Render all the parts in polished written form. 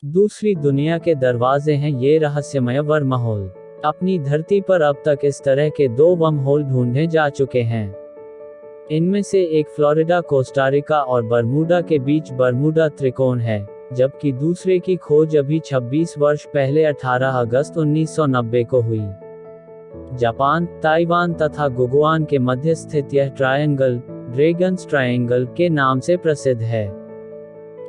दूसरी दुनिया के दरवाजे हैं ये रहस्यमय वर्महोल। अपनी धरती पर अब तक इस तरह के 2 वर्महोल ढूंढे जा चुके हैं। इनमें से एक फ्लोरिडा, कोस्टारिका और बरमूडा के बीच बरमूडा त्रिकोण है, जबकि दूसरे की खोज अभी 26 वर्ष पहले 18 अगस्त 1990 को हुई। जापान, ताइवान तथा गुगुआन के मध्य स्थित यह ट्रायंगल ड्रैगन्स ट्रायंगल के नाम से प्रसिद्ध है।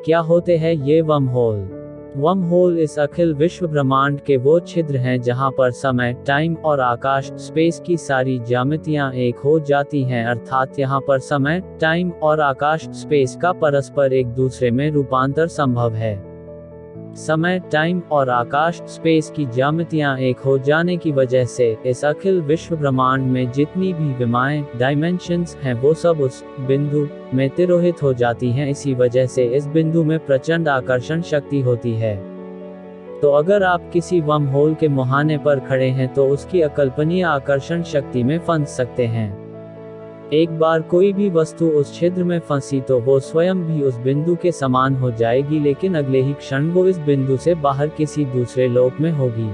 क्या होते हैं ये वर्महोल? वर्महोल इस अखिल विश्व ब्रह्मांड के वो छिद्र हैं जहां पर समय, टाइम और आकाश स्पेस की सारी ज्यामितियां एक हो जाती हैं, अर्थात यहां पर समय, टाइम और आकाश स्पेस का परस्पर एक दूसरे में रूपांतर संभव है। समय, टाइम और आकाश स्पेस की ज्यामितियां एक हो जाने की वजह से इस अखिल विश्व ब्रह्मांड में जितनी भी विमाएं, डायमेंशंस हैं वो सब उस बिंदु में तिरोहित हो जाती हैं। इसी वजह से इस बिंदु में प्रचंड आकर्षण शक्ति होती है। तो अगर आप किसी वर्महोल के मुहाने पर खड़े हैं तो उसकी अकल्पनीय आकर्षण शक्ति में फंस सकते हैं। एक बार कोई भी वस्तु उस छिद्र में फंसी तो वो स्वयं भी उस बिंदु के समान हो जाएगी, लेकिन अगले ही क्षण वो इस बिंदु से बाहर किसी दूसरे लोक में होगी।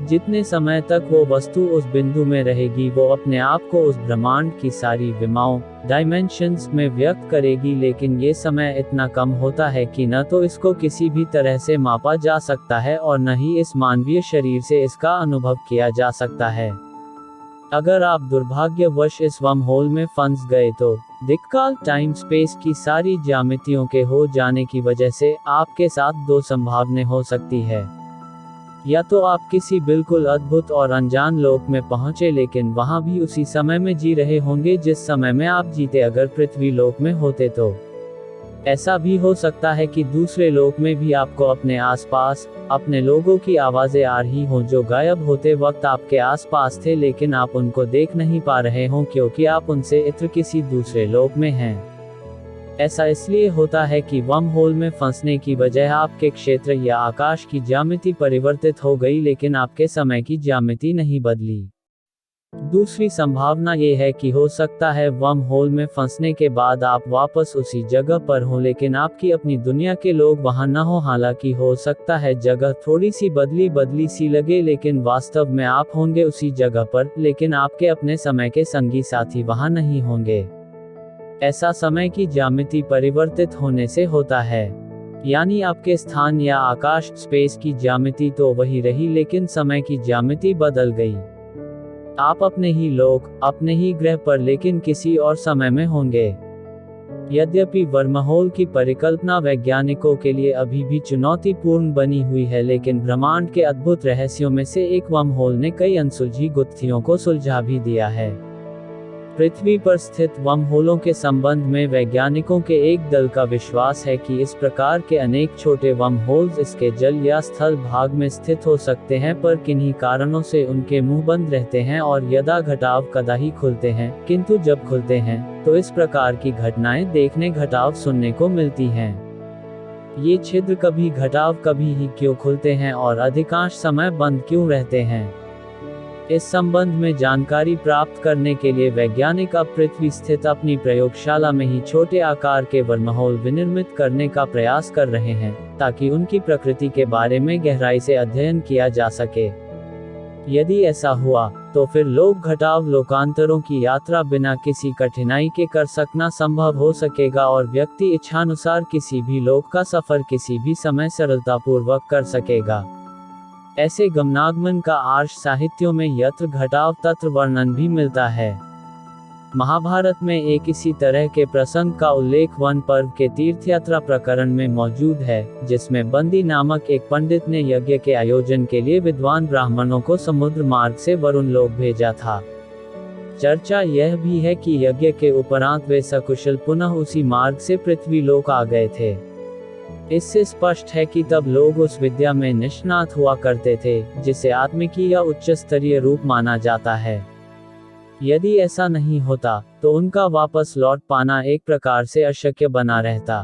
जितने समय तक वो वस्तु उस बिंदु में रहेगी वो अपने आप को उस ब्रह्मांड की सारी विमाओं, डायमेंशंस में व्यक्त करेगी, लेकिन ये समय इतना कम होता है कि न तो इसको किसी भी तरह से मापा जा सकता है और न ही इस मानवीय शरीर से इसका अनुभव किया जा सकता है। अगर आप दुर्भाग्यवश इस वर्महोल में फंस गए तो दिक्काल टाइम स्पेस की सारी ज्यामितियों के हो जाने की वजह से आपके साथ 2 संभावनाएं हो सकती है। या तो आप किसी बिल्कुल अद्भुत और अनजान लोक में पहुंचे, लेकिन वहां भी उसी समय में जी रहे होंगे जिस समय में आप जीते अगर पृथ्वी लोक में होते तो। ऐसा भी हो सकता है कि दूसरे लोक में भी आपको अपने आसपास अपने लोगों की आवाजें आ रही हों जो गायब होते वक्त आपके आसपास थे, लेकिन आप उनको देख नहीं पा रहे हों क्योंकि आप उनसे इत्र किसी दूसरे लोक में हैं। ऐसा इसलिए होता है कि वर्महोल में फंसने की वजह आपके क्षेत्र या आकाश की ज्यामिति परिवर्तित हो गई, लेकिन आपके समय की ज्यामिति नहीं बदली। दूसरी संभावना ये है कि हो सकता है वर्महोल में फंसने के बाद आप वापस उसी जगह पर हों, लेकिन आपकी अपनी दुनिया के लोग वहां न हो। हालांकि हो सकता है जगह थोड़ी सी बदली सी लगे, लेकिन वास्तव में आप होंगे उसी जगह पर, लेकिन आपके अपने समय के संगी साथी वहां नहीं होंगे। ऐसा समय की ज्यामिति परिवर्तित होने से होता है, यानी आपके स्थान या आकाश स्पेस की ज्यामिति तो वही रही, लेकिन समय की ज्यामिति बदल गई। आप अपने ही लोक, अपने ही ग्रह पर, लेकिन किसी और समय में होंगे। यद्यपि वर्महोल की परिकल्पना वैज्ञानिकों के लिए अभी भी चुनौतीपूर्ण बनी हुई है, लेकिन ब्रह्मांड के अद्भुत रहस्यों में से एक वर्महोल ने कई अनसुलझी गुत्थियों को सुलझा भी दिया है। पृथ्वी पर स्थित वर्महोलों के संबंध में वैज्ञानिकों के एक दल का विश्वास है कि इस प्रकार के अनेक छोटे वर्महोल्स इसके जल या स्थल भाग में स्थित हो सकते हैं, पर किन्हीं कारणों से उनके मुंह बंद रहते हैं और यदा घटाव कदा ही खुलते हैं, किंतु जब खुलते हैं तो इस प्रकार की घटनाएं देखने, घटाव सुनने को मिलती हैं। ये छिद्र कभी घटाव कभी ही क्यों खुलते हैं और अधिकांश समय बंद क्यों रहते हैं? इस संबंध में जानकारी प्राप्त करने के लिए वैज्ञानिक अब पृथ्वी स्थित अपनी प्रयोगशाला में ही छोटे आकार के वर्महोल विनिर्मित करने का प्रयास कर रहे हैं, ताकि उनकी प्रकृति के बारे में गहराई से अध्ययन किया जा सके। यदि ऐसा हुआ तो फिर लोक घटाव लोकांतरों की यात्रा बिना किसी कठिनाई के कर सकना संभव हो सकेगा और व्यक्ति इच्छानुसार किसी भी लोक का सफर किसी भी समय सरलतापूर्वक कर सकेगा। ऐसे गमनागमन का आर्ष साहित्यों में यत्र घटाव तत्र वर्णन भी मिलता है। महाभारत में एक इसी तरह के प्रसंग का उल्लेख वन पर्व के तीर्थयात्रा प्रकरण में मौजूद है, जिसमें बंदी नामक एक पंडित ने यज्ञ के आयोजन के लिए विद्वान ब्राह्मणों को समुद्र मार्ग से वरुण लोक भेजा था। चर्चा यह भी है कि यज्ञ के उपरांत वे सकुशल पुनः उसी मार्ग से पृथ्वी लोक आ गए थे। इससे स्पष्ट है कि तब लोग उस विद्या में निष्णात हुआ करते थे जिसे आत्मिकी या उच्च स्तरीय रूप माना जाता है। यदि ऐसा नहीं होता तो उनका वापस लौट पाना एक प्रकार से अशक्य बना रहता।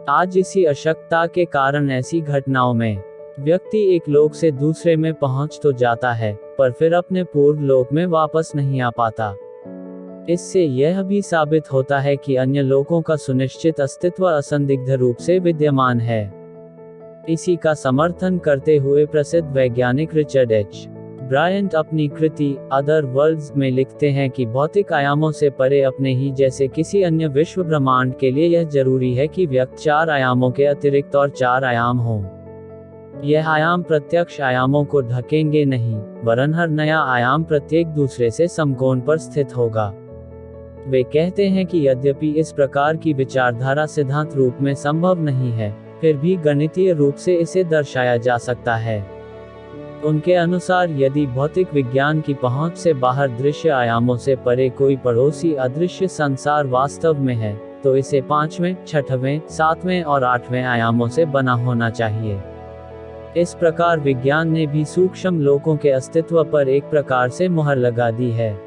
आज इसी अशक्यता के कारण ऐसी घटनाओं में व्यक्ति एक लोक से दूसरे में पहुंच तो जाता है, पर फिर अपने पूर्व लोक में वापस नहीं आ पाता। इससे यह भी साबित होता है कि अन्य लोकों का सुनिश्चित अस्तित्व असंदिग्ध रूप से विद्यमान है। इसी का समर्थन करते हुए प्रसिद्ध वैज्ञानिक रिचर्ड एच. ब्रायंट अपनी कृति अदर वर्ल्ड्स में लिखते हैं कि भौतिक आयामों से परे अपने ही जैसे किसी अन्य विश्व ब्रह्मांड के लिए यह जरूरी है कि व्यक्त 4 आयामों के अतिरिक्त और 4 आयाम हों. यह आयाम प्रत्यक्ष आयामों को ढकेंगे नहीं, वरन हर नया आयाम प्रत्येक दूसरे से समकोण पर स्थित होगा. वे कहते हैं कि यद्यपि इस प्रकार की विचारधारा सिद्धांत रूप में संभव नहीं है, फिर भी गणितीय रूप से इसे दर्शाया जा सकता है. उनके अनुसार यदि भौतिक विज्ञान की पहुंच से बाहर दृश्य आयामों से परे कोई पड़ोसी अदृश्य संसार वास्तव में है, तो इसे 5वें, 6वें, 7वें और 8वें आयामों से बना होना चाहिए. इस प्रकार विज्ञान ने भी सूक्ष्म लोकों के अस्तित्व पर एक प्रकार से मुहर लगा दी है.